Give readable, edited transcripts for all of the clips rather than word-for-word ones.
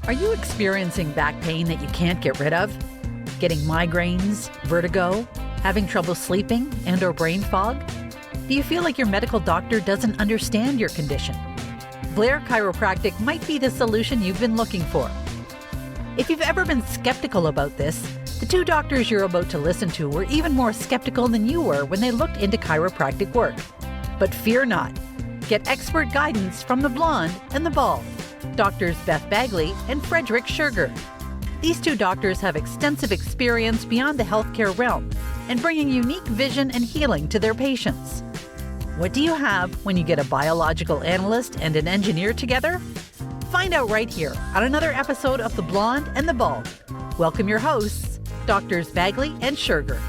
Are you experiencing back pain that you can't get rid of? Getting migraines, vertigo, having trouble sleeping, and/or brain fog? Do you feel like your medical doctor doesn't understand your condition? Blair Chiropractic might be the solution you've been looking for. If you've ever been skeptical about this, the two doctors you're about to listen to were even more skeptical than you were when they looked into chiropractic work. But fear not. Get expert guidance from the blonde and the bald, Doctors Beth Bagley and Frederick Schurger. These two doctors have extensive experience beyond the healthcare realm and bringing unique vision and healing to their patients. What do you have when you get a biological analyst and an engineer together? Find out right here on another episode of The Blonde and the Bald. Welcome your hosts, Doctors Bagley and Schurger.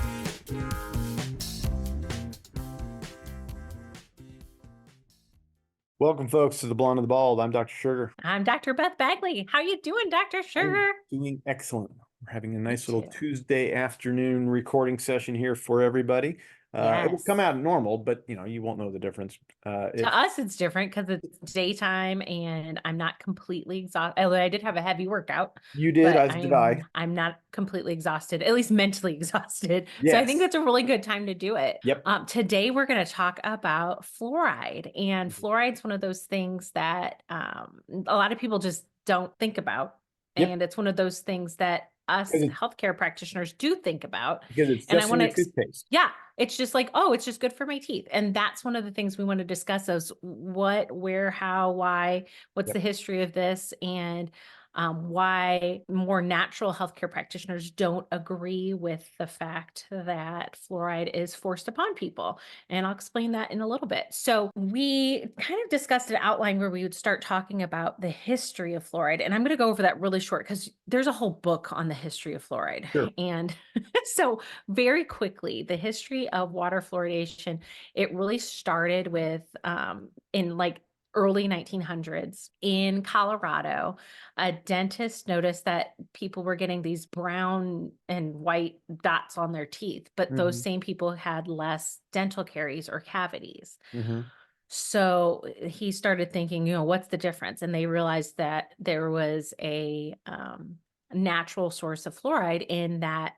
Welcome, folks, to The Blonde and the Bald. I'm Dr. Schurger. I'm Dr. Beth Bagley. How you doing, Dr. Schurger? I'm doing excellent. We're having a nice little Tuesday afternoon recording session here for everybody. It will come out normal, but you won't know the difference. To us, it's different because it's daytime and I'm not completely exhausted. Although I did have a heavy workout. You did, as did I. I'm not completely exhausted, at least mentally exhausted. Yes. So I think that's a really good time to do it. Yep. Today we're going to talk about fluoride, and fluoride's one of those things that a lot of people just don't think about. Yep. And it's one of those things that us healthcare practitioners do think about. Because it's just in your toothpaste. Yeah. It's just like, oh, it's just good for my teeth. And that's one of the things we want to discuss is what, where, how, why, what's the history of this, and why more natural healthcare practitioners don't agree with the fact that fluoride is forced upon people. And I'll explain that in a little bit. So we kind of discussed an outline where we would start talking about the history of fluoride. And I'm going to go over that really short because there's a whole book on the history of fluoride. Sure. And so very quickly, the history of water fluoridation, it really started with in like early 1900s in Colorado. A dentist noticed that people were getting these brown and white dots on their teeth, but those same people had less dental caries or cavities. So he started thinking, what's the difference? And they realized that there was a natural source of fluoride in that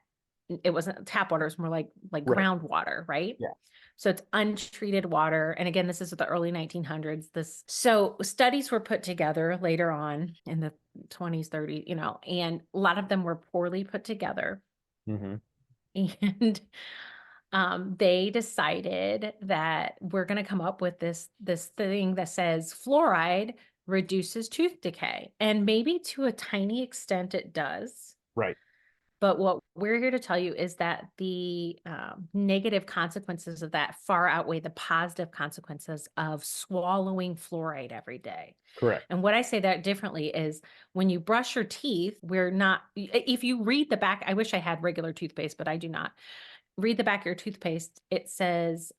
it wasn't tap water, it was more like groundwater, right? Yeah. So it's untreated water. And again, this is the early 1900s. So studies were put together later on in the 20s, 30s, and a lot of them were poorly put together. And they decided that we're going to come up with this thing that says fluoride reduces tooth decay. And maybe to a tiny extent it does. Right. But what we're here to tell you is that the negative consequences of that far outweigh the positive consequences of swallowing fluoride every day. Correct. And what I say that differently is when you brush your teeth, if you read the back, I wish I had regular toothpaste, but I do not. Read the back of your toothpaste. It says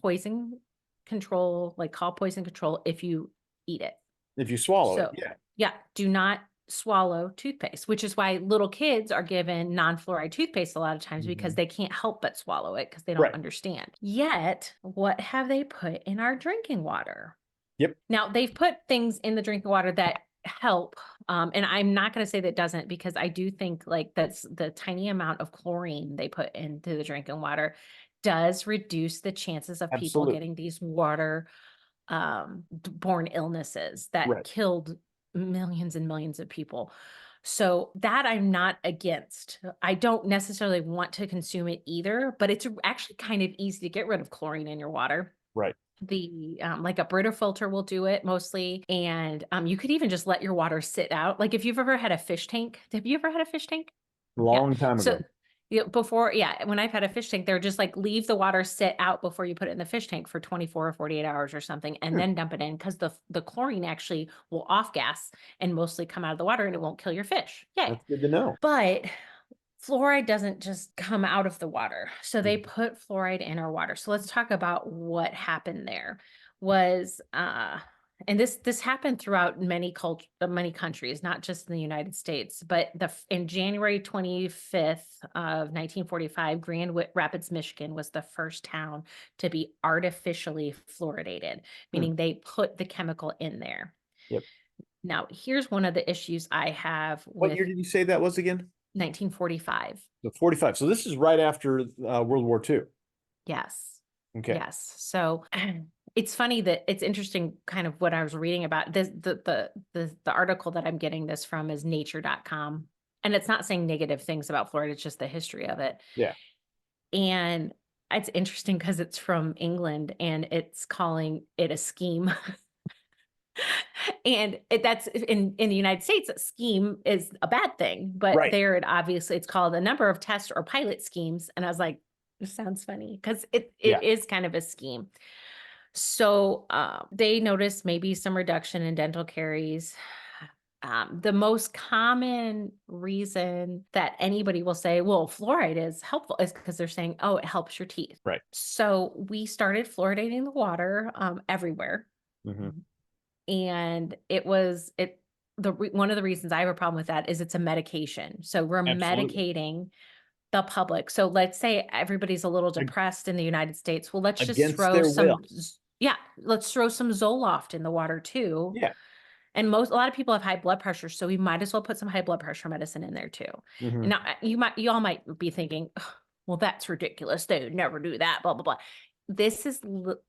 poison control, call poison control if you eat it. If you swallow it, yeah. Yeah, do not swallow toothpaste, which is why little kids are given non-fluoride toothpaste a lot of times because they can't help but swallow it because they don't understand. Yet, what have they put in our drinking water? Yep. Now, they've put things in the drinking water that help. And I'm not going to say that doesn't, because I do think that's the tiny amount of chlorine they put into the drinking water does reduce the chances of people getting these water borne illnesses that killed millions and millions of people. So that I'm not against. I don't necessarily want to consume it either, but it's actually kind of easy to get rid of chlorine in your water. Right. The a Brita filter will do it mostly. And you could even just let your water sit out. Like if you've ever had a fish tank, have you ever had a fish tank? Long time ago. When I've had a fish tank, they're just leave the water sit out before you put it in the fish tank for 24 or 48 hours or something, and then dump it in because the chlorine actually will off gas and mostly come out of the water and it won't kill your fish. Yay. That's good to know. But fluoride doesn't just come out of the water. So they put fluoride in our water. So let's talk about what happened there. And this happened throughout many countries, not just in the United States, but in January 25th of 1945, Grand Rapids, Michigan was the first town to be artificially fluoridated, meaning they put the chemical in there. Yep. Now, here's one of the issues I have What year with did you say that was again? 1945. The 45. So this is right after World War II. Yes. Okay. Yes. So it's funny that it's interesting kind of what I was reading about this. The article that I'm getting this from is nature.com. And it's not saying negative things about fluoride, it's just the history of it. Yeah. And it's interesting because it's from England and it's calling it a scheme. And that's in the United States, a scheme is a bad thing, but Right. there it obviously it's called a number of test or pilot schemes. And I was like, this sounds funny because it is kind of a scheme. So they noticed maybe some reduction in dental caries. The most common reason that anybody will say, well, fluoride is helpful is because they're saying, oh, it helps your teeth. Right. So we started fluoridating the water everywhere. Mm-hmm. And one of the reasons I have a problem with that is it's a medication. So we're medicating the public. So let's say everybody's a little depressed in the United States. Well, let's just Against throw their some, will. let's throw some Zoloft in the water too. Yeah. And a lot of people have high blood pressure, so we might as well put some high blood pressure medicine in there too. Mm-hmm. Now you all might be thinking, well, that's ridiculous. They would never do that, blah, blah, blah. This is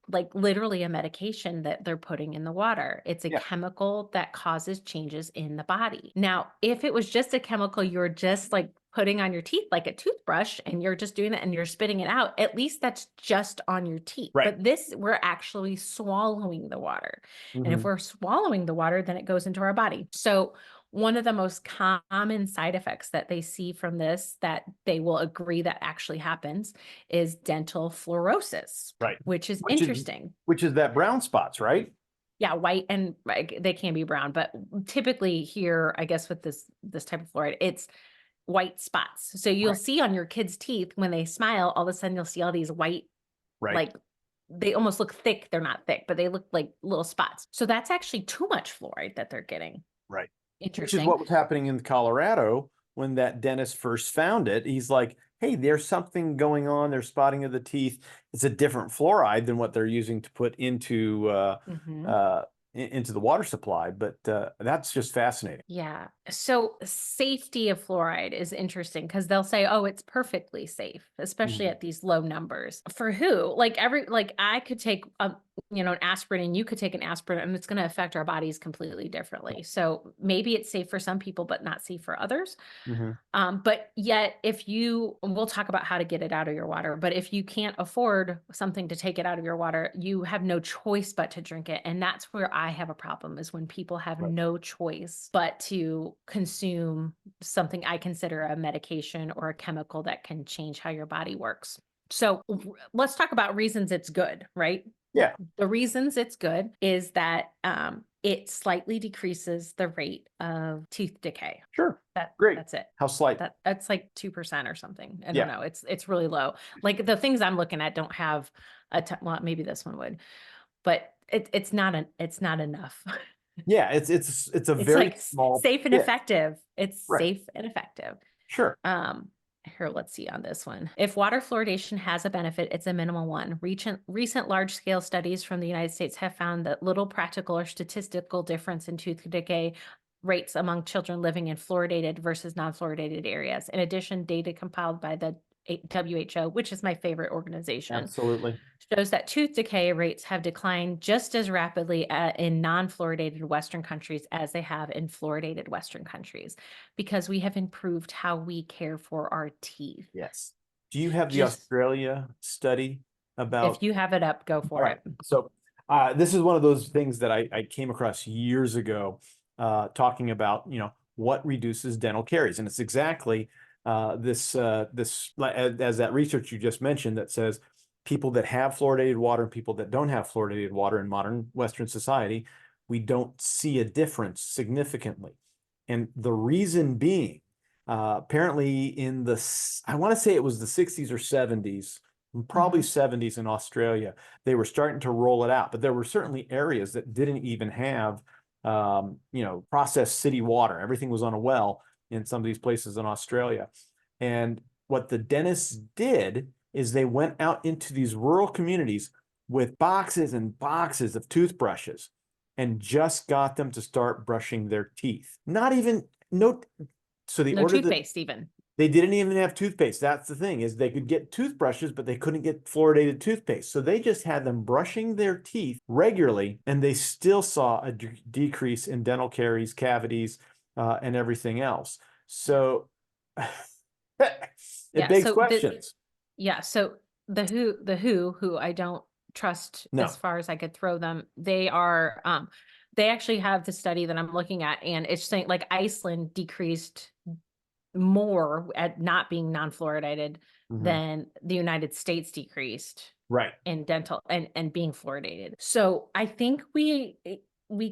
like literally a medication that they're putting in the water. It's a chemical that causes changes in the body. Now, if it was just a chemical you're just like putting on your teeth like a toothbrush and you're just doing that and you're spitting it out, at least that's just on your teeth. Right. But this, we're actually swallowing the water. Mm-hmm. And if we're swallowing the water, then it goes into our body. So one of the most common side effects that they see from this that they will agree that actually happens is dental fluorosis. Right. Which is interesting. Which is that brown spots, right? Yeah, white and they can be brown, but typically here, I guess with this type of fluoride, it's white spots. So you'll see on your kids' teeth when they smile, all of a sudden you'll see all these white, like they almost look thick. They're not thick, but they look like little spots. So that's actually too much fluoride that they're getting. Right. Interesting. Which is what was happening in Colorado when that dentist first found it. He's like, hey, there's something going on. There's spotting of the teeth. It's a different fluoride than what they're using to put into into the water supply. But that's just fascinating. Yeah. So safety of fluoride is interesting because they'll say, oh, it's perfectly safe, especially at these low numbers. For who? Like I could take an aspirin and you could take an aspirin and it's going to affect our bodies completely differently. So maybe it's safe for some people, but not safe for others. But yet we'll talk about how to get it out of your water, but if you can't afford something to take it out of your water, you have no choice but to drink it. And that's where I have a problem is when people have no choice but to consume something I consider a medication or a chemical that can change how your body works. So let's talk about reasons it's good, right? Yeah. The reasons it's good is that it slightly decreases the rate of tooth decay. Sure. Great. That's it. How slight? That's like 2% or something. I don't know. It's really low. Like the things I'm looking at don't have well, maybe this one would, but it's not enough. Yeah, it's a very like small, safe and effective. It's Right. safe and effective. Sure. Here, let's see on this one. If water fluoridation has a benefit, it's a minimal one. Recent large-scale studies from the United States have found that little practical or statistical difference in tooth decay rates among children living in fluoridated versus non-fluoridated areas. In addition, data compiled by the WHO, which is my favorite organization, Absolutely. shows that tooth decay rates have declined just as rapidly in non-fluoridated Western countries as they have in fluoridated Western countries, because we have improved how we care for our teeth. Yes. Do you have the Australia study about? If you have it up, go for it. So this is one of those things that I came across years ago, talking about, what reduces dental caries. And it's exactly this as that research you just mentioned that says people that have fluoridated water and people that don't have fluoridated water in modern Western society, we don't see a difference significantly. And the reason being, apparently in I want to say it was the 60s or 70s, probably 70s in Australia, they were starting to roll it out, but there were certainly areas that didn't even have, processed city water. Everything was on a well in some of these places in Australia. And what the dentists did is they went out into these rural communities with boxes and boxes of toothbrushes. and just got them to start brushing their teeth. Not even, no, so they No ordered toothpaste even. they didn't even have toothpaste. That's the thing, is they could get toothbrushes, but they couldn't get fluoridated toothpaste. So they just had them brushing their teeth regularly, and they still saw a decrease in dental caries, cavities, and everything else. So it begs questions. So the who I don't trust No. as far as I could throw them, they are they actually have the study that I'm looking at, and it's saying like Iceland decreased more at not being non-fluoridated than the United States decreased Right. in dental and being fluoridated. So I think we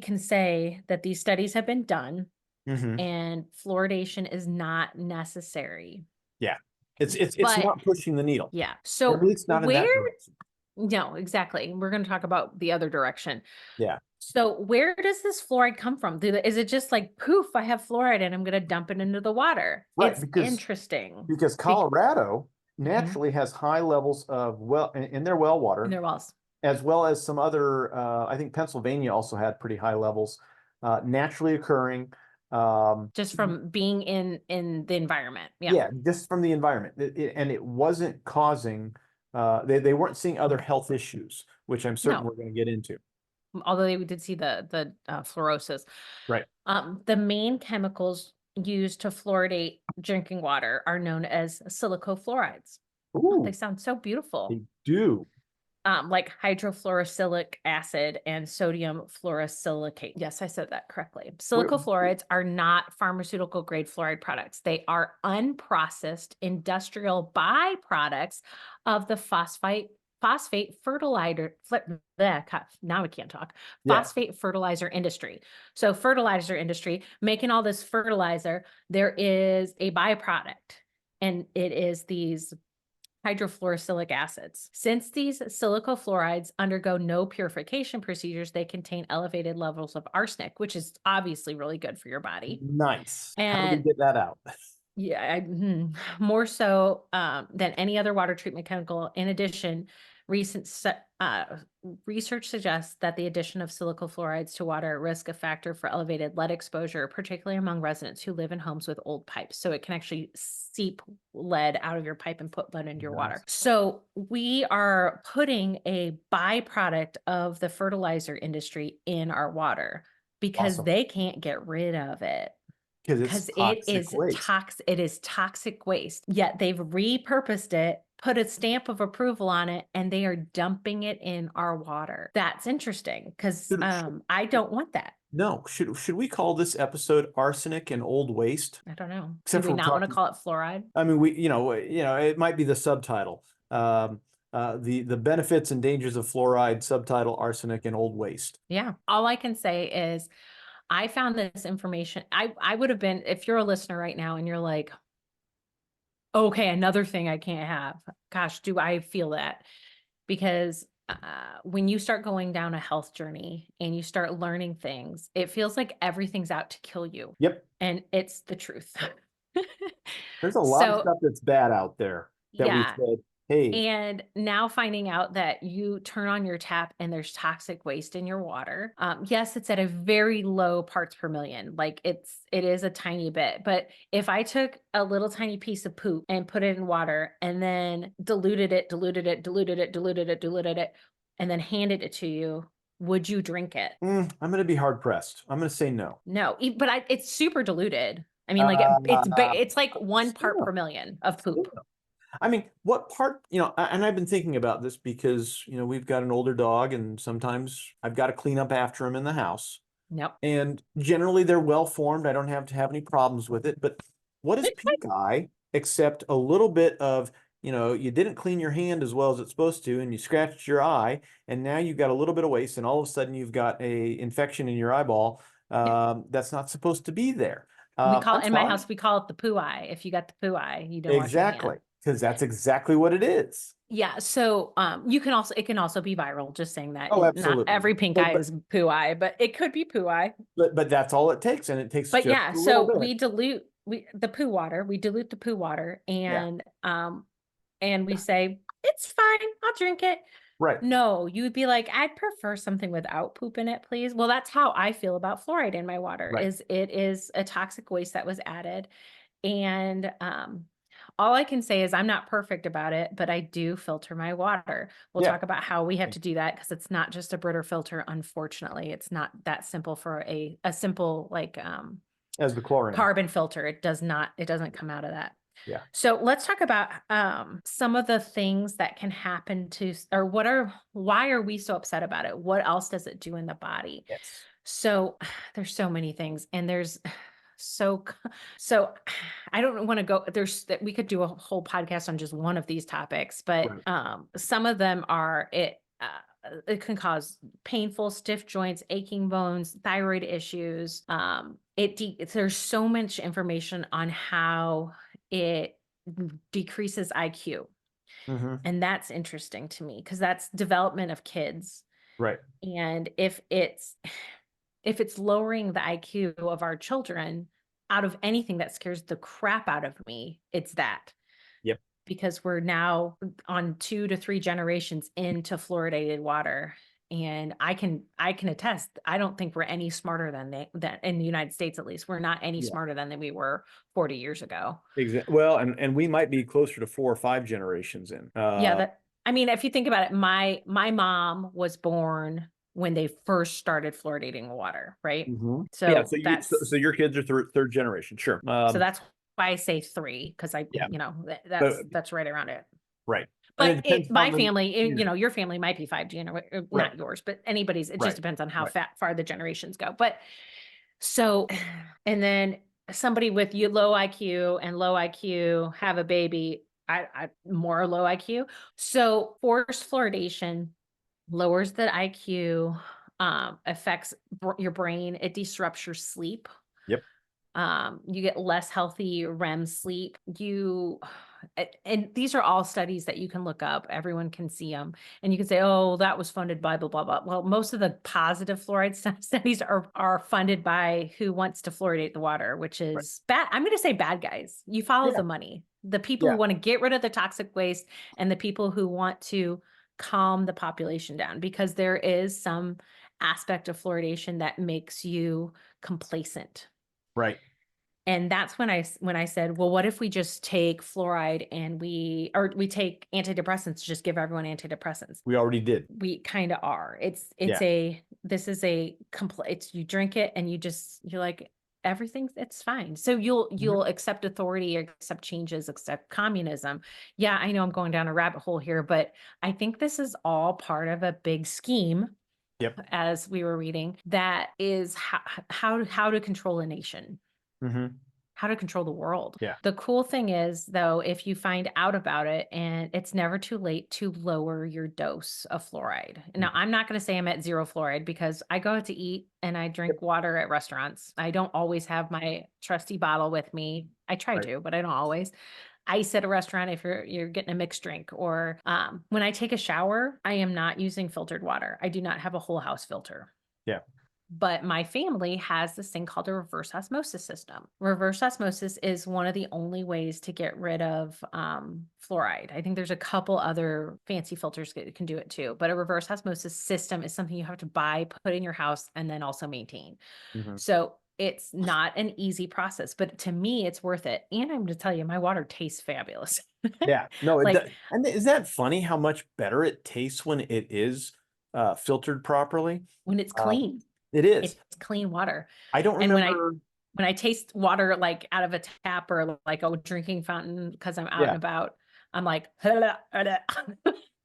can say that these studies have been done and fluoridation is not necessary. Yeah. It's But not pushing the needle. yeah. Or So at least not in that direction. no, exactly. We're going to talk about the other direction. Yeah. So where does this fluoride come from? Is it just like, poof, I have fluoride and I'm going to dump it into the water? Right, It's interesting. because Colorado naturally has high levels of in their well water, In their wells. as well as some other, I think Pennsylvania also had pretty high levels, naturally occurring. Just from being in the environment. Yeah. Yeah, just from the environment. And it wasn't causing, they weren't seeing other health issues, which I'm certain we're going to get into. Although we did see the fluorosis. Right. The main chemicals used to fluoridate drinking water are known as silicofluorides. Oh, they sound so beautiful. They do. Like hydrofluorosilicic acid and sodium fluorosilicate. Yes, I said that correctly. Silicofluorides are not pharmaceutical grade fluoride products. They are unprocessed industrial byproducts of the phosphate fertilizer, now I can't talk, phosphate fertilizer industry. So fertilizer industry, making all this fertilizer, there is a byproduct, and it is these hydrofluorosilic acids. Since these silicofluorides undergo no purification procedures, they contain elevated levels of arsenic, which is obviously really good for your body. Nice. How do And we get that out? yeah, more so than any other water treatment chemical. In addition, recent research suggests that the addition of silicofluorides to water risk a factor for elevated lead exposure, particularly among residents who live in homes with old pipes. So it can actually seep lead out of your pipe and put lead into your water. So we are putting a byproduct of the fertilizer industry in our water because they can't get rid of it. Because it is toxic waste. Yet they've repurposed it, put a stamp of approval on it, and they are dumping it in our water. That's interesting because I don't want that. No, should we call this episode Arsenic and Old Waste? I don't know. Except Do we not want to call it fluoride? I mean, it might be the subtitle. The benefits and dangers of fluoride, subtitle Arsenic and Old Waste. Yeah. All I can say is I found this information. I would have been, if you're a listener right now and you're like, okay, another thing I can't have. Gosh, do I feel that? Because when you start going down a health journey and you start learning things, it feels like everything's out to kill you. Yep. And it's the truth. There's a lot of stuff that's bad out there that we said, hey. And now finding out that you turn on your tap and there's toxic waste in your water. Yes, it's at a very low parts per million. Like it is a tiny bit. But if I took a little tiny piece of poop and put it in water and then diluted it, and then handed it to you, would you drink it? I'm going to be hard pressed. I'm going to say no. No, but it's super diluted. I mean, like it's like 1 part per million of poop. I mean, what part, and I've been thinking about this because, we've got an older dog and sometimes I've got to clean up after him in the house. Yep. And generally they're well formed. I don't have to have any problems with it. But what is pink eye except a little bit of, you didn't clean your hand as well as it's supposed to, and you scratched your eye, and now you've got a little bit of waste, and all of a sudden you've got a infection in your eyeball that's not supposed to be there. We call it, in my house, we call it the poo eye. If you got the poo eye, you don't wash your hand. Because that's exactly what it is. Yeah. So it can also be viral, just saying that. Oh, absolutely. Not every pink eye is poo eye, but it could be poo eye. But that's all it takes. And it takes But yeah, so we dilute the poo water, and we say, it's fine, I'll drink it. Right. No, you would be like, I'd prefer something without poop in it, please. Well, that's how I feel about fluoride in my water, Right. is it is a toxic waste that was added. And all I can say is I'm not perfect about it, but I do filter my water. We'll Yeah. talk about how we have to do that, because it's not just a Brita filter. Unfortunately, it's not that simple for a simple like As the chlorine. carbon filter. It doesn't come out of that. Yeah. So let's talk about some of the things that can happen to, or why are we so upset about it? What else does it do in the body? Yes. So there's so many things, and there's so, so I don't want to go, we could do a whole podcast on just one of these topics, but some of them are, it can cause painful, stiff joints, aching bones, thyroid issues. There's so much information on how it decreases IQ. And that's interesting to me, because that's development of kids. Right. And if it's lowering the IQ of our children, out of anything that scares the crap out of me, it's that. Yep. Because we're now on 2 to 3 generations into fluoridated water. And I can attest, I don't think we're any smarter than that in the United States. At least we're not any smarter than we were 40 years ago. Exactly. Well, and we might be closer to 4 or 5 generations in. Yeah, I mean, if you think about it, my mom was born when they first started fluoridating water, right? So yeah, so your kids are third generation, sure. So that's why I say 3, because that's right around it. Right. But my family, your family might be 5 not yours, but anybody's. It just depends on how far the generations go. But so, and then somebody with low IQ and low IQ have a baby, I more low IQ. So forced fluoridation lowers the IQ, affects your brain. It disrupts your sleep. Yep. You get less healthy REM sleep. And these are all studies that you can look up. Everyone can see them, and you can say, "Oh, that was funded by blah blah blah." Well, most of the positive fluoride studies are funded by who wants to fluoridate the water, which is bad. I'm going to say bad guys. You follow the money. The people who want to get rid of the toxic waste, and the people who want to calm the population down, because there is some aspect of fluoridation that makes you complacent. Right. And that's when I said, well, what if we just take fluoride and we take antidepressants, just give everyone antidepressants? We already did. We kind of are. It's you drink it and you're like, it's fine. So you'll accept authority, accept changes, accept communism. Yeah, I know I'm going down a rabbit hole here, but I think this is all part of a big scheme. Yep. As we were reading, that is how to control a nation. How to control the world. Yeah. The cool thing is, though, if you find out about it, and it's never too late to lower your dose of fluoride. Now, I'm not going to say I'm at 0 fluoride, because I go out to eat and I drink water at restaurants. I don't always have my trusty bottle with me. I try to, but I don't always. Ice at a restaurant if you're getting a mixed drink, or when I take a shower, I am not using filtered water. I do not have a whole house filter. Yeah. But my family has this thing called a reverse osmosis system. Reverse osmosis is one of the only ways to get rid of fluoride. I think there's a couple other fancy filters that can do it too. But a reverse osmosis system is something you have to buy, put in your house, and then also maintain. So it's not an easy process, but to me, it's worth it. And I'm going to tell you, my water tastes fabulous. Yeah. No, and is that funny how much better it tastes when it is filtered properly? When it's clean. It is. It's clean water. I don't remember. When I taste water like out of a tap or like a drinking fountain, because I'm out and about, I'm like,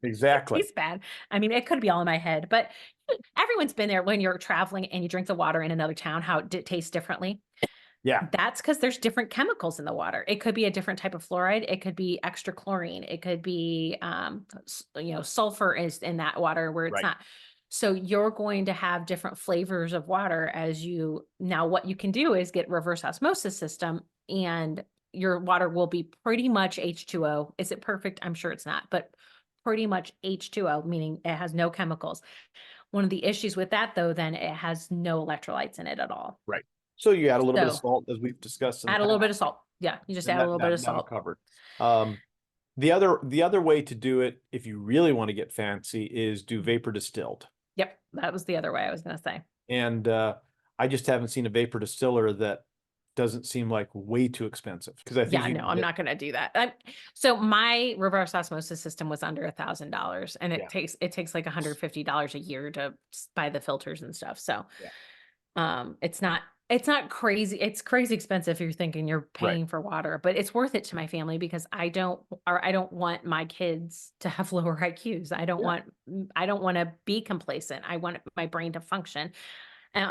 exactly. It tastes bad. I mean, it could be all in my head, but everyone's been there when you're traveling and you drink the water in another town, how it tastes differently. Yeah. That's because there's different chemicals in the water. It could be a different type of fluoride. It could be extra chlorine. It could be, sulfur is in that water where it's not. So you're going to have different flavors of water now what you can do is get reverse osmosis system, and your water will be pretty much H2O. Is it perfect? I'm sure it's not, but pretty much H2O, meaning it has no chemicals. One of the issues with that, though, then it has no electrolytes in it at all. Right. So you add a little bit of salt, as we've discussed. Add a little bit of salt. Yeah. You just add a little bit of salt. Covered. The other way to do it, if you really want to get fancy, is do vapor distilled. Yep, that was the other way I was going to say. And I just haven't seen a vapor distiller that doesn't seem like way too expensive, because I think Yeah, you no, can I'm get, not going to do that. So my reverse osmosis system was under $1,000, and yeah, it takes like $150 a year to buy the filters and stuff. So yeah, it's not crazy. It's crazy expensive if you're thinking you're right, paying for water, but it's worth it to my family because I don't want my kids to have lower IQs. yeah. I don't want to be complacent. I want my brain to function.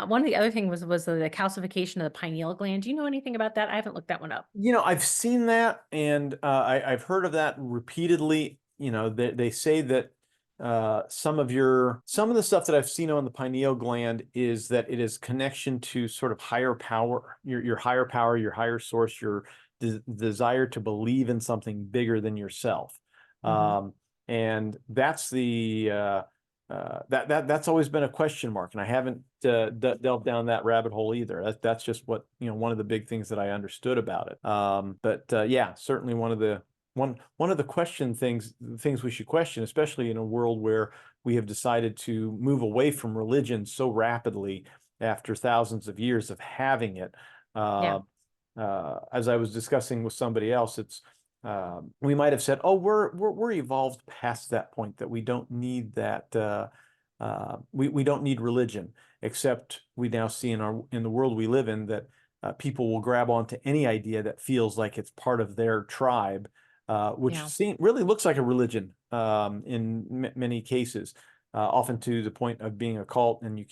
One of the other thing was the calcification of the pineal gland. Do you know anything about that? I haven't looked that one up. I've seen that, and I've heard of that repeatedly. They say that some of the stuff that I've seen on the pineal gland is that it is connection to sort of higher power, your higher power, your higher source, your desire to believe in something bigger than yourself. Mhm. And that's that's always been a question mark, and I haven't delved down that rabbit hole either. That's just what, one of the big things that I understood about it. But yeah, certainly one of the things we should question, especially in a world where we have decided to move away from religion so rapidly after thousands of years of having it. Yeah. Uh, as I was discussing with somebody else, we might have said, "Oh, we're evolved past that point, that we don't need that. We don't need religion, except we now see in the world we live in that people will grab onto any idea that feels like it's part of their tribe, which Yeah. really looks like a religion in many cases, often to the point of being a cult, and you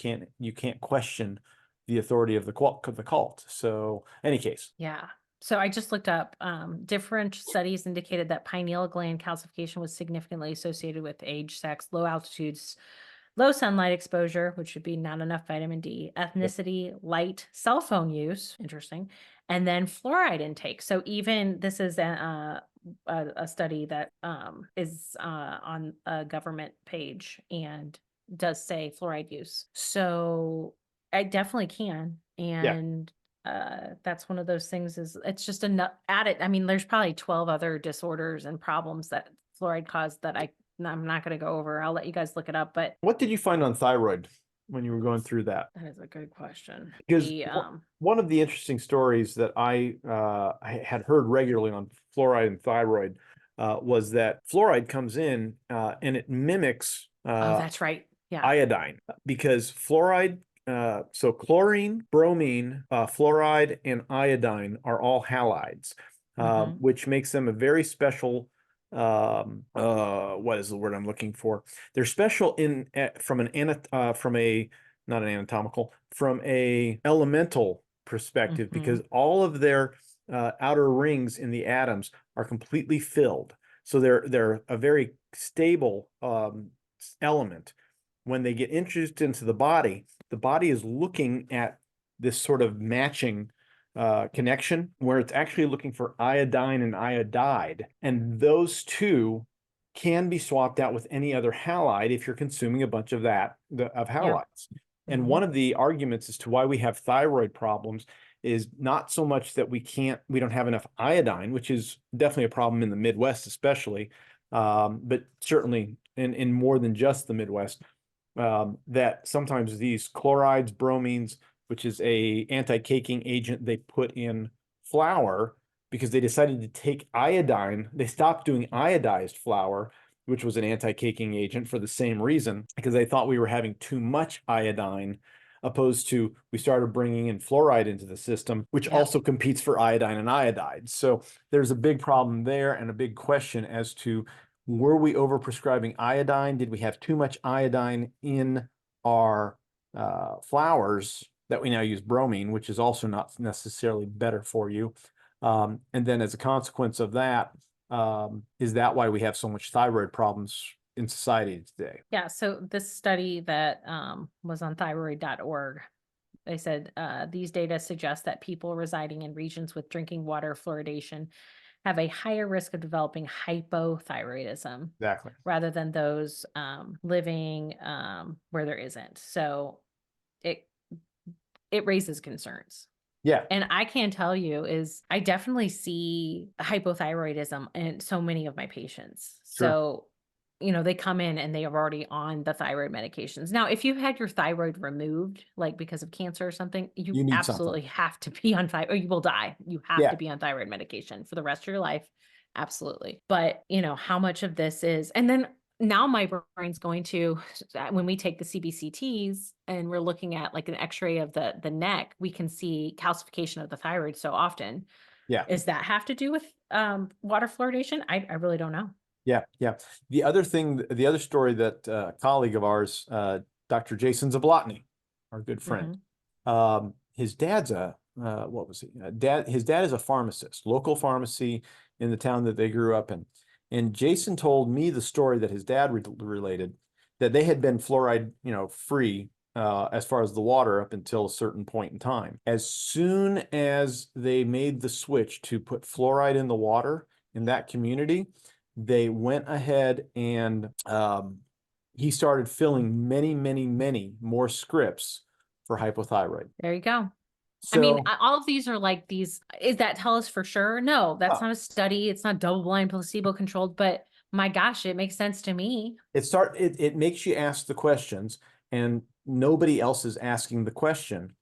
can't question the authority of the cult. So, any case, Yeah. So I just looked up, different studies indicated that pineal gland calcification was significantly associated with age, sex, low altitudes, low sunlight exposure, which would be not enough vitamin D, yep, ethnicity, light, cell phone use, interesting, and then fluoride intake. So even this is a study that is on a government page and does say fluoride use. So I definitely can. yeah. And that's one of those things is it's just enough at it. I mean, there's probably 12 other disorders and problems that fluoride caused that I'm not going to go over. I'll let you guys look it up, but What did you find on thyroid when you were going through that? that is a good question. Because one of the interesting stories that I had heard regularly on fluoride and thyroid was that fluoride comes in and it mimics Oh, that's right. Yeah. iodine, because fluoride, so chlorine, bromine, fluoride, and iodine are all halides, Hmm. which makes them a very special. What is the word I'm looking for? They're special from a not an anatomical, from a elemental perspective, Hmm. because all of their outer rings in the atoms are completely filled. So they're a very stable element. When they get introduced into the body is looking at this sort of matching connection, where it's actually looking for iodine and iodide. And those two can be swapped out with any other halide if you're consuming a bunch of Yeah. halides. And Hmm. one of the arguments as to why we have thyroid problems is not so much that we don't have enough iodine, which is definitely a problem in the Midwest, especially, but certainly in more than just the Midwest, that sometimes these chlorides, bromines, which is a anti-caking agent they put in flour, because they decided to take iodine. They stopped doing iodized flour, which was an anti-caking agent, for the same reason, because they thought we were having too much iodine, opposed to we started bringing in fluoride into the system, which Yeah. also competes for iodine and iodide. So there's a big problem there, and a big question as to, were we overprescribing iodine? Did we have too much iodine in our flours that we now use bromine, which is also not necessarily better for you? And then as a consequence of that, is that why we have so much thyroid problems in society today? Yeah. So this study that was on thyroid.org, they said these data suggest that people residing in regions with drinking water fluoridation have a higher risk of developing hypothyroidism Exactly. rather than those living where there isn't. So it it raises concerns. Yeah, And I can tell you is I definitely see hypothyroidism in so many of my patients. sure. So, they come in and they are already on the thyroid medications. Now, if you've had your thyroid removed, like because of cancer or something, you You need something. absolutely have to be on thyroid, or you will die. You have Yeah. to be on thyroid medication for the rest of your life. Absolutely. But, how much of this is, and then now my brain's going to, when we take the CBCTs and we're looking at like an x-ray of the neck, we can see calcification of the thyroid so often. Yeah. Does that have to do with water fluoridation? I really don't know. Yeah. Yeah. The other thing, the other story that a colleague of ours, Dr. Jason Zablotny, our good friend, his dad's what was he? His dad is a pharmacist, local pharmacy in the town that they grew up in. And Jason told me the story that his dad related, that they had been fluoride, free as far as the water up until a certain point in time. As soon as they made the switch to put fluoride in the water in that community, they went ahead and he started filling many, many, many more scripts for hypothyroid. There you go. I mean, So, all of these are like these. Is that tell us for sure? No, that's oh, not a study. It's not double blind, placebo controlled, but my gosh, it makes sense to me. it makes you ask the questions, and nobody else is asking the question.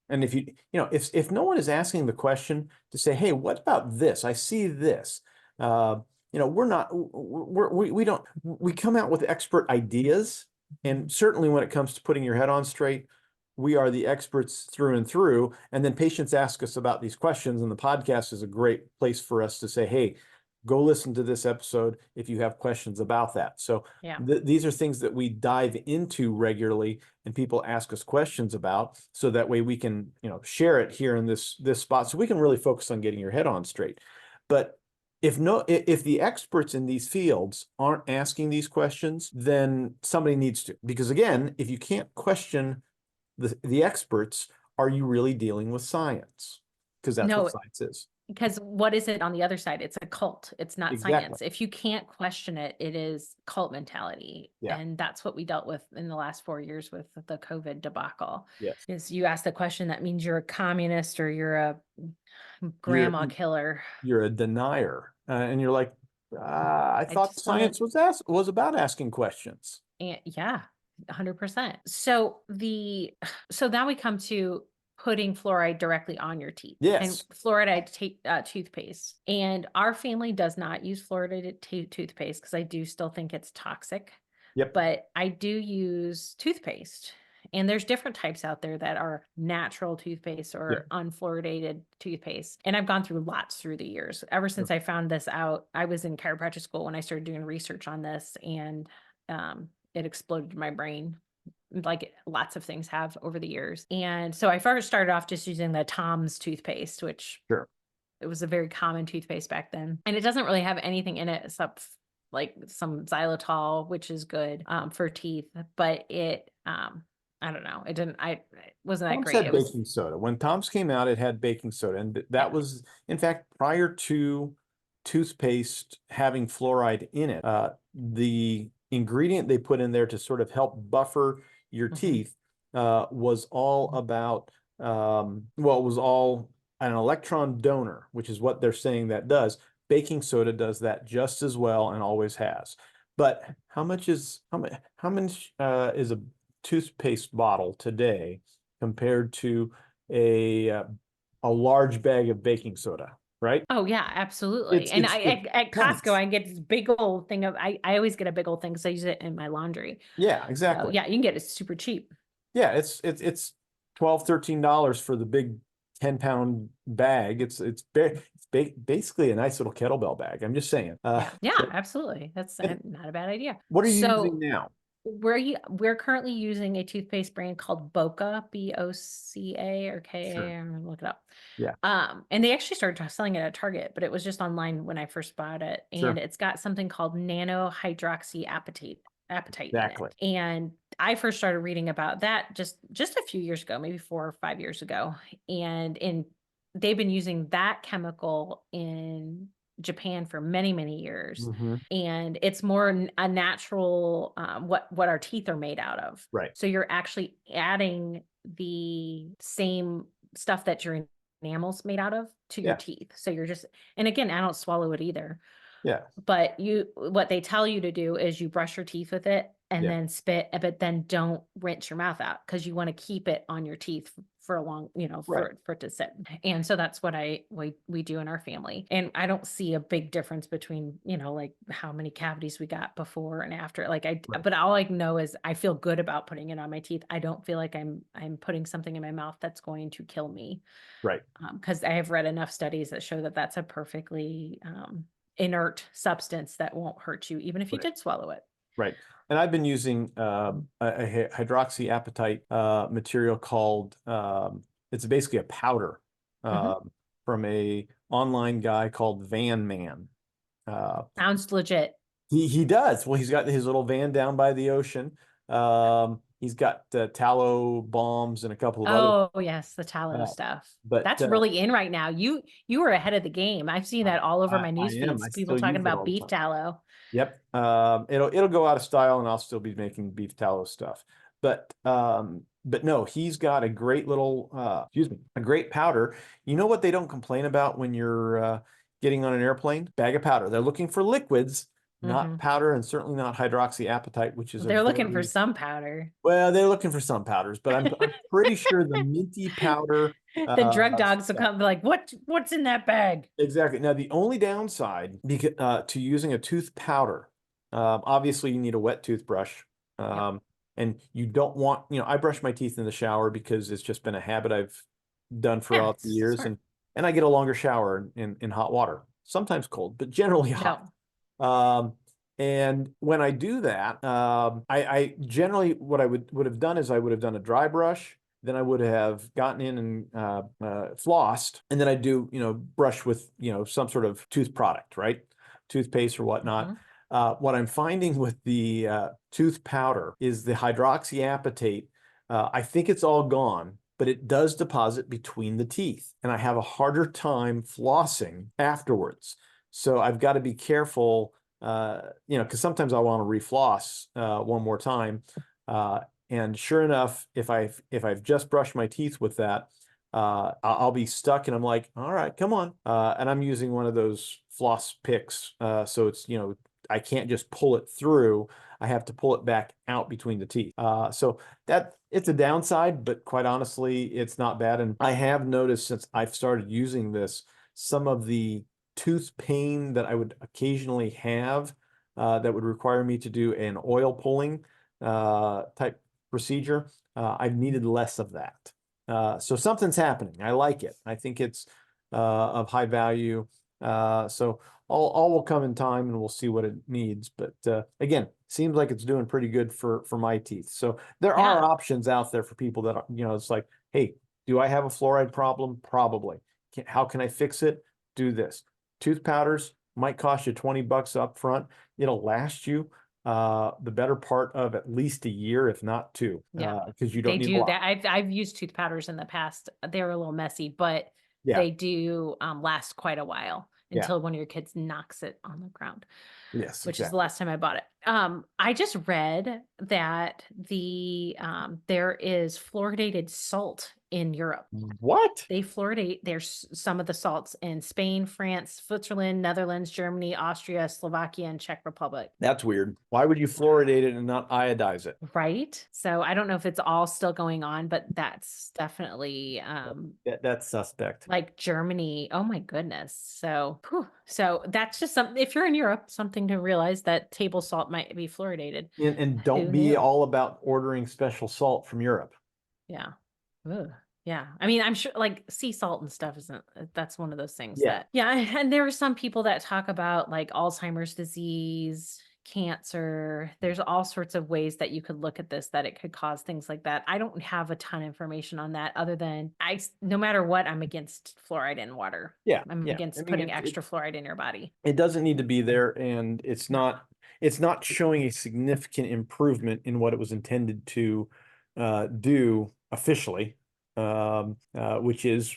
And if if no one is asking the question to say, hey, what about this? I see this. We're not, we don't, we come out with expert ideas. And certainly when it comes to putting your head on straight, we are the experts through and through. And then patients ask us about these questions, and the podcast is a great place for us to say, hey, go listen to this episode if you have questions about that. So Yeah. these are things that we dive into regularly and people ask us questions about, so that way we can, share it here in this spot, so we can really focus on getting your head on straight. But if the experts in these fields aren't asking these questions, then somebody needs to. Because again, if you can't question the experts, are you really dealing with science? Because that's what No, science is. because what is it on the other side? It's a cult. It's not Exactly. science. If you can't question it, it is cult mentality. Yeah. And that's what we dealt with in the last 4 years with the COVID debacle. Yes. Is you ask the question, that means you're a communist or you're a You're grandma killer. you're a denier, and you're like, I thought just wanna- science was about asking questions. And yeah, 100%. So now we come to putting fluoride directly on your teeth. And Yes. fluoride toothpaste. And our family does not use fluoridated toothpaste because I do still think it's toxic. Yep. But I do use toothpaste. And there's different types out there that are natural toothpaste or unfluoridated toothpaste. And I've gone through lots through the years. Ever since I found this out, I was in chiropractic school when I started doing research on this, and it exploded in my brain, like lots of things have over the years. And so I first started off just using the Tom's toothpaste, which it was a very common toothpaste back then. And it doesn't really have anything in it except like some xylitol, which is good for teeth, but it I don't know. It wasn't that Tom's great. had It was baking soda. When Tom's came out, it had baking soda, and that was, in fact, prior to toothpaste having fluoride in it. The ingredient they put in there to sort of help buffer your teeth was all about, it was all an electron donor, which is what they're saying that does. Baking soda does that just as well and always has. But how much is a toothpaste bottle today compared to a large bag of baking soda, right? Oh yeah, absolutely. And It's at tenets. Costco, I get this big old thing of, I always get a big old thing because I use it in my laundry. Yeah, So exactly. yeah, you can get it super cheap. Yeah, it's $12, $13 for the big 10-pound bag. It's basically a nice little kettlebell bag. I'm just saying. Yeah, absolutely. That's not a bad idea. What are you So using now? we're currently using a toothpaste brand called Boca, Boca or Ka. Sure. I'm gonna look it up. Yeah. And they actually started selling it at Target, but it was just online when I first bought it. Sure. And it's got something called nanohydroxyapatite Exactly. in it. And I first started reading about that just a few years ago, maybe 4 or 5 years ago. And they've been using that chemical in Japan for many, many years. And it's more a natural, what our teeth are made out of. Right. So you're actually adding the same stuff that you're enamel's made out of to your Yeah. teeth. So you're just, and again, I don't swallow it either. Yeah. But what they tell you to do is you brush your teeth with it and Yeah. then spit, but then don't rinse your mouth out because you want to keep it on your teeth for a long, Right. for it to sit. And so that's what we do in our family. And I don't see a big difference between, like how many cavities we got before and after. Like Right. but all I know is I feel good about putting it on my teeth. I don't feel like I'm putting something in my mouth that's going to kill me. Right. Because I have read enough studies that show that that's a perfectly inert substance that won't hurt you, even if you Right. did swallow it. Right. And I've been using a hydroxyapatite material called, it's basically a powder from a online guy called Van Man. Sounds legit. He does. Well, he's got his little van down by the ocean. He's got tallow bombs and a couple of other. Oh yes, the tallow stuff. But That's really in right now. You were ahead of the game. I've seen that all over my news I am. feeds. I People still talking use it all about the beef time. tallow. Yep. It'll go out of style, and I'll still be making beef tallow stuff. But no, he's got a great little a great powder. You know what they don't complain about when you're getting on an airplane? Bag of powder. They're looking for liquids, not powder, and certainly not hydroxyapatite, which is They're looking for some powder. well, they're looking for some powders, but I'm pretty sure the minty powder. The drug dogs will come like, what's in that bag? Exactly. Now, the only downside to using a tooth powder, obviously you need a wet toothbrush. And you don't want, I brush my teeth in the shower because it's just been a habit I've done for all the years. Smart. And I get a longer shower in hot water, sometimes cold, but generally hot. And when I do that, I generally, what I would have done is I would have done a dry brush. Then I would have gotten in and flossed, and then I do, brush with, some sort of tooth product, right? Toothpaste or whatnot. What I'm finding with the tooth powder is the hydroxyapatite. I think it's all gone, but it does deposit between the teeth, and I have a harder time flossing afterwards. So I've got to be careful, because sometimes I want to refloss one more time. And sure enough, if I've just brushed my teeth with that, I'll be stuck, and I'm like, all right, come on. And I'm using one of those floss picks, so it's, I can't just pull it through. I have to pull it back out between the teeth. So that it's a downside, but quite honestly, it's not bad. And I have noticed since I've started using this, some of the tooth pain that I would occasionally have that would require me to do an oil pulling type procedure, I've needed less of that. So something's happening. I like it. I think it's of high value. So all will come in time, and we'll see what it needs. But again, seems like it's doing pretty good for my teeth. So there are options out there for people that are, it's like, hey, do I have a fluoride problem? Probably. How can I fix it? Do this. Tooth powders might cost you $20 up front. It'll last you the better part of at least a year, if not two. Because you don't need a lot. I've used tooth powders in the past. They were a little messy, but they do last quite a while until one of your kids knocks it on the ground. Yes, which is the last time I bought it. I just read that there is fluoridated salt in Europe. What? They fluoridate there's some of the salts in Spain, France, Switzerland, Netherlands, Germany, Austria, Slovakia, and Czech Republic. That's weird. Why would you fluoridate it and not iodize it? Right. So I don't know if it's all still going on, but that's definitely that's suspect. Like Germany. Oh my goodness. So that's just something, if you're in Europe, something to realize that table salt might be fluoridated. And don't be all about ordering special salt from Europe. Yeah. Ugh. Yeah. I mean, I'm sure like sea salt and stuff that's one of those things that, and there are some people that talk about like Alzheimer's disease, cancer. There's all sorts of ways that you could look at this, that it could cause things like that. I don't have a ton of information on that other than no matter what, I'm against fluoride in water. Yeah. I'm against putting extra fluoride in your body. It doesn't need to be there, and it's not showing a significant improvement in what it was intended to do officially, which is,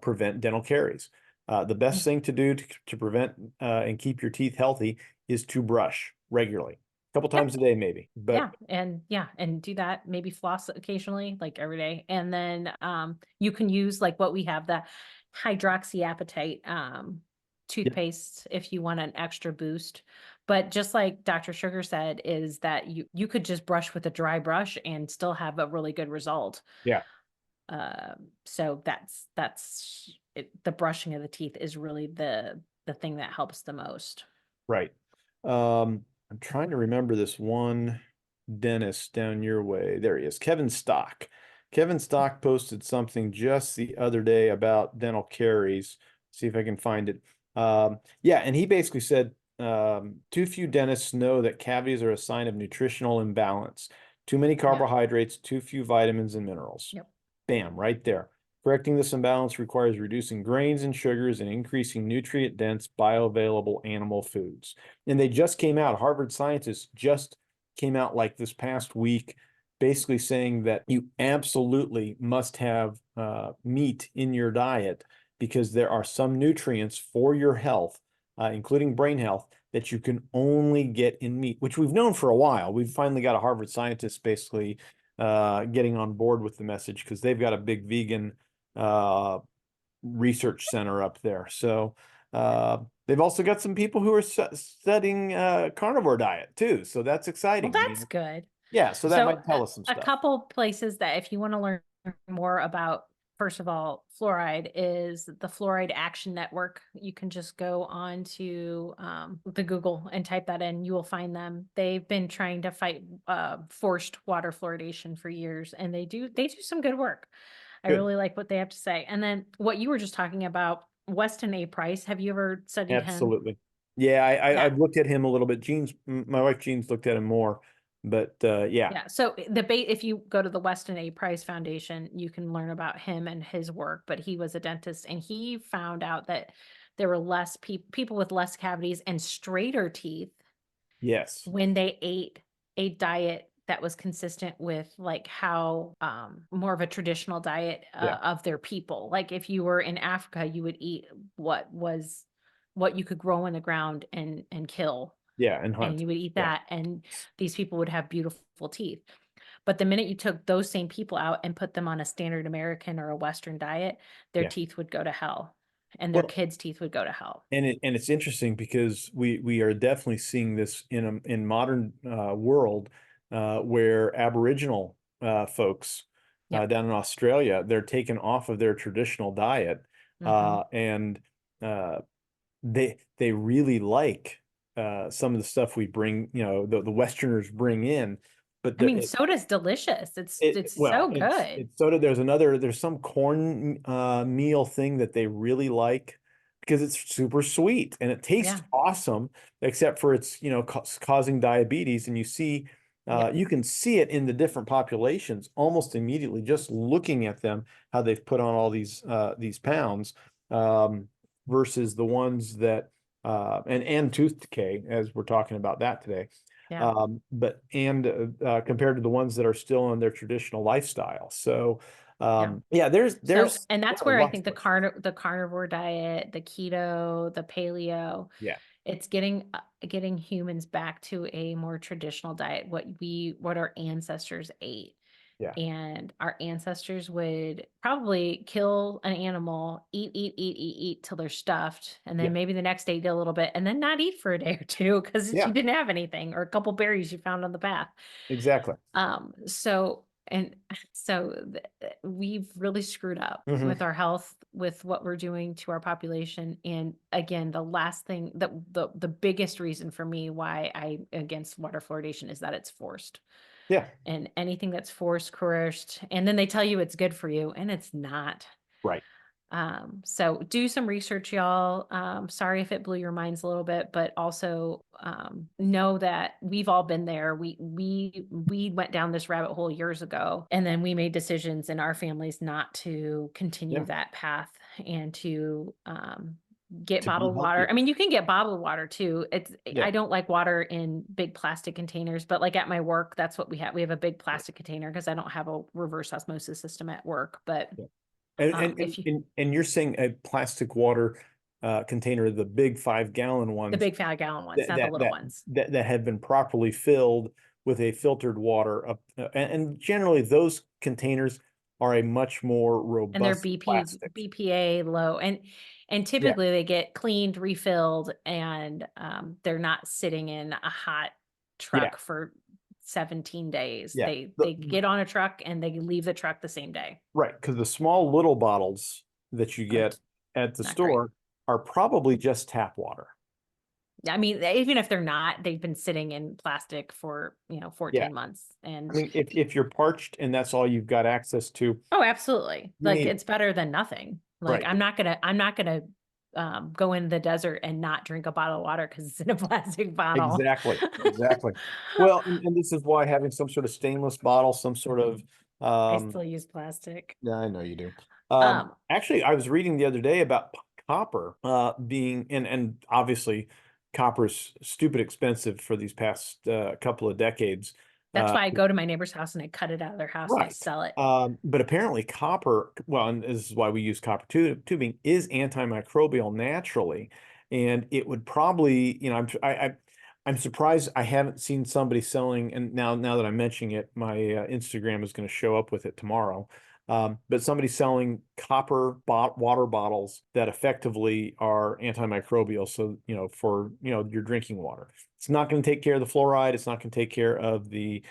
prevent dental caries. The best thing to do to prevent and keep your teeth healthy is to brush regularly, a couple times a day, maybe. But and do that. Maybe floss occasionally, like every day. And then you can use like what we have, that hydroxyapatite Yep. toothpaste if you want an extra boost. But just like Dr. Sugar said, is that you could just brush with a dry brush and still have a really good result. Yeah. So that's it, the brushing of the teeth is really the thing that helps the most. Right. I'm trying to remember this one dentist down your way. There he is, Kevin Stock. Kevin Stock posted something just the other day about dental caries. See if I can find it. Yeah, and he basically said, too few dentists know that cavities are a sign of nutritional imbalance. Too many carbohydrates, too few vitamins and minerals. Yep. Bam, right there. Correcting this imbalance requires reducing grains and sugars and increasing nutrient-dense, bioavailable animal foods. And they just came out, Harvard scientists just came out like this past week, basically saying that you absolutely must have meat in your diet because there are some nutrients for your health, including brain health, that you can only get in meat, which we've known for a while. We've finally got a Harvard scientist basically getting on board with the message because they've got a big vegan research center up there. So they've also got some people who are studying carnivore diet too. So that's exciting. Well, I that's mean, good. yeah, so that So might tell us some a stuff. couple places that if you want to learn more about, first of all, fluoride is the Fluoride Action Network. You can just go on to the Google and type that in. You will find them. They've been trying to fight forced water fluoridation for years, and they do some good work. I Good. really like what they have to say. And then what you were just talking about, Weston A. Price. Have you ever studied him? Absolutely. Yeah, Yeah. I've looked at him a little bit. My wife Jean's looked at him more, but yeah. Yeah. So if you go to the Weston A. Price Foundation, you can learn about him and his work. But he was a dentist, and he found out that there were less people with less cavities and straighter teeth Yes. when they ate a diet that was consistent with like how more of a traditional diet Yeah. of their people. Like if you were in Africa, you would eat what you could grow in the ground and kill. Yeah, and And hunt. you would eat Yeah. that, and these people would have beautiful teeth. But the minute you took those same people out and put them on a standard American or a Western diet, their Yeah. teeth would go to hell, and their Well, kids' teeth would go to hell. and it's interesting because we are definitely seeing this in modern world where Aboriginal folks Yep. down in Australia, they're taken off of their traditional diet, Mhm. and they really like some of the stuff we bring, the Westerners bring in, but I mean, soda's delicious. It's well, so good. it's soda. There's some corn meal thing that they really like because it's super sweet and it tastes Yeah. awesome, except for it's, causing diabetes. And Yep. you can see it in the different populations almost immediately, just looking at them, how they've put on all these pounds, versus the ones that, and tooth decay, as we're talking about that today. Yeah. But compared to the ones that are still on their traditional lifestyle. So yeah, there's And that's yeah, where I lots think of places. the carnivore diet, the keto, the paleo, Yeah, it's getting humans back to a more traditional diet, what our ancestors ate. yeah, And our ancestors would probably kill an animal, eat till they're stuffed, and yeah, then maybe the next day eat a little bit, and then not eat for a day or two because you yeah, didn't have anything, or a couple berries you found on the path. exactly. So and so we've really screwed up Hmm. with our health, with what we're doing to our population. And again, the last thing that the biggest reason for me why I against water fluoridation is that it's forced. Yeah, And anything that's forced, coerced, and then they tell you it's good for you, and it's not. right. So do some research, y'all. Sorry if it blew your minds a little bit, but also know that we've all been there. We went down this rabbit hole years ago, and then we made decisions in our families not to continue Yeah, that path and to get to be bottled water. healthy. I mean, you can get bottled water too. Yeah, I don't like water in big plastic containers, but like at my work, that's what we have. We have a big plastic container because I don't have a reverse osmosis system at work. But yeah. And if you and you're saying a plastic water container, the big 5-gallon the ones big 5 gallon ones, that not the that little that ones. that have been properly filled with a filtered water, and generally those containers are a much more And they're robust plastic. BPA low, and Yeah, typically they get cleaned, refilled, and they're not sitting in a hot yeah, truck for 17 days. yeah. They get on a truck and they leave the truck the same day. Right, because the small little bottles that you Are get at the not great. store are probably just tap water. I mean, even if they're not, they've been sitting in plastic for, Yeah. 14 months. I And mean, if you're parched and that's all you've got access to, oh, absolutely. you Like need it's better than nothing. Like right. I'm not gonna go in the desert and not drink a bottle of water because it's in a plastic bottle. Exactly, exactly. Well, and this is why having some sort of stainless bottle, some sort of I still use plastic. yeah, I know you do. Um, Actually, I was reading the other day about copper being and obviously copper's stupid expensive for these past couple of decades. that's why I go to my neighbor's house and I cut it out of their house and I Right. sell it. But apparently copper, well, and this is why we use copper tubing, is antimicrobial naturally. And it would probably, I'm surprised I haven't seen somebody selling, and now that I'm mentioning it, my Instagram is going to show up with it tomorrow. But somebody selling copper water bottles that effectively are antimicrobial. So, for, your drinking water, it's not going to take care of the fluoride. It's not going to take care of the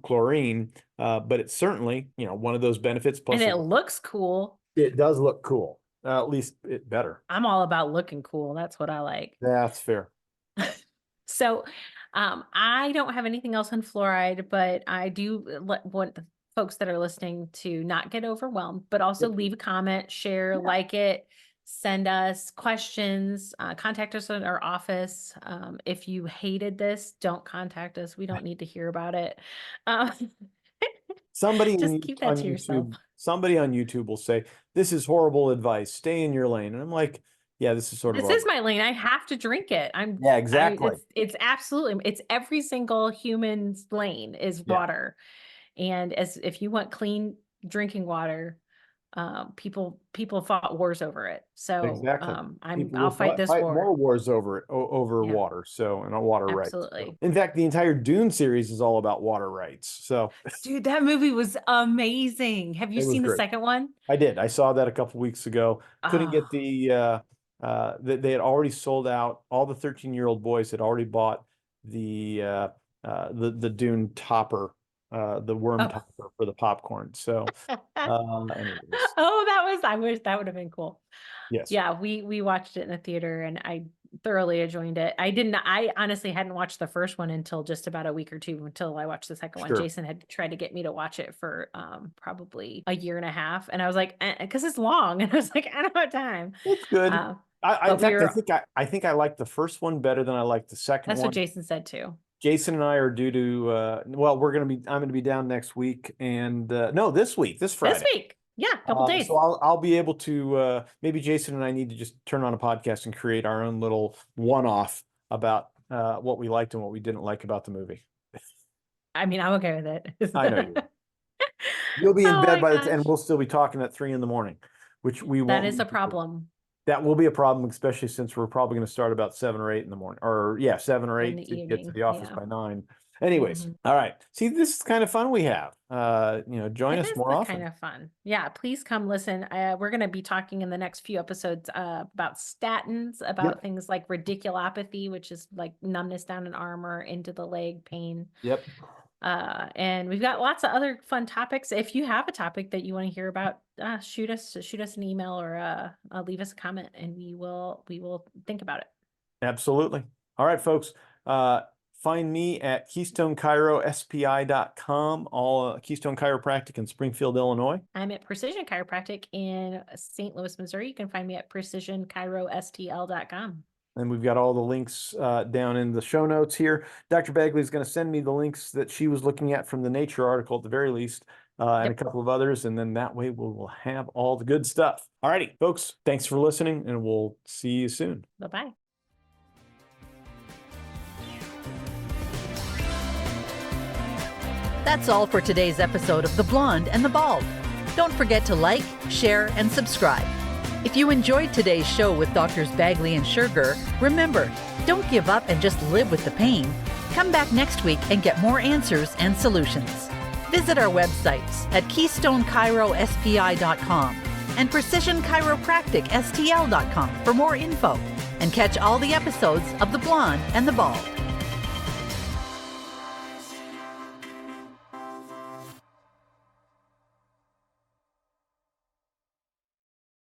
chlorine, but it's certainly, one of those benefits. Plus, And it looks cool. it does look cool. At least it better. I'm all about looking cool. That's what I like. That's fair. So, I don't have anything else on fluoride, but I do want the folks that are listening to not get overwhelmed, but also Yep. leave a comment, share, Yeah. like it, send us questions, contact us in our office. If you hated this, don't contact us. We don't need to hear about it. Somebody Just keep that on to yourself. YouTube, somebody on YouTube will say, "This is horrible advice. Stay in your lane." And I'm like, "Yeah, this is sort of This is my lane. I have to drink it. yeah, exactly. It's absolutely, it's every single human's lane is Yeah. water. And if you want clean drinking water, people fought wars over it. So Exactly. People I'll will fight this fight war. more wars over it, over Yeah. water. So, and water rights. Absolutely. So, in fact, the entire Dune series is all about water rights. So Dude, that movie was amazing. Have you it was seen the great. second one? I did. I saw that a couple weeks ago. Couldn't get Oh, the they had already sold out. All the 13-year-old boys had already bought the Dune topper, the worm oh. topper for the popcorn. So anyways, I wish that would have been cool. yes. Yeah, we watched it in the theater and I thoroughly enjoyed it. I honestly hadn't watched the first one until just about a week or two until I watched the second one. Sure. Jason had tried to get me to watch it for probably a year and a half. And I was like, because it's long. And I was like, I don't have time. It's good. In but fact, I think I like the first one better than I like the second that's one. what Jason said too. Jason and I are due to well, I'm gonna be down next week and no, this Friday. This week. Yeah, couple days. So I'll be able to maybe Jason and I need to just turn on a podcast and create our own little one-off about what we liked and what we didn't like about the movie. I mean, I'm okay with it. I know you will. You'll be in Oh bed my by and gosh. we'll still be talking at 3 a.m, which we won't. That is need a to do. problem. That will be a problem, especially since we're probably going to start about 7 or 8 in the morning, or 7 or 8 the to get to evening, the office yeah. by 9. Anyways, Mhm. all right. See, this is kind of fun we have. Join us more often. Kind of fun. Yeah, please come listen. We're going to be talking in the next few episodes about statins, about things like radiculopathy, which is like numbness down an arm or into the leg pain. Yep. And we've got lots of other fun topics. If you have a topic that you want to hear about, shoot us an email or leave us a comment, and we will think about it. Absolutely. All right, folks. Find me at KeystoneChiroSPI.com, all Keystone Chiropractic in Springfield, Illinois. I'm at Precision Chiropractic in St. Louis, Missouri. You can find me at precisionchirostl.com. And we've got all the links down in the show notes here. Dr. Bagley is going to send me the links that she was looking at from the Nature article at the very least, and a couple of others. And then that way we'll have all the good stuff. All righty, folks. Thanks for listening, and we'll see you soon. Bye-bye. That's all for today's episode of The Blonde and the Bald. Don't forget to like, share, and subscribe. If you enjoyed today's show with Drs. Bagley and Schurger, remember, don't give up and just live with the pain. Come back next week and get more answers and solutions. Visit our websites at KeystoneChiroSPI.com and PrecisionChiropracticSTL.com for more info, and catch all the episodes of The Blonde and the Bald.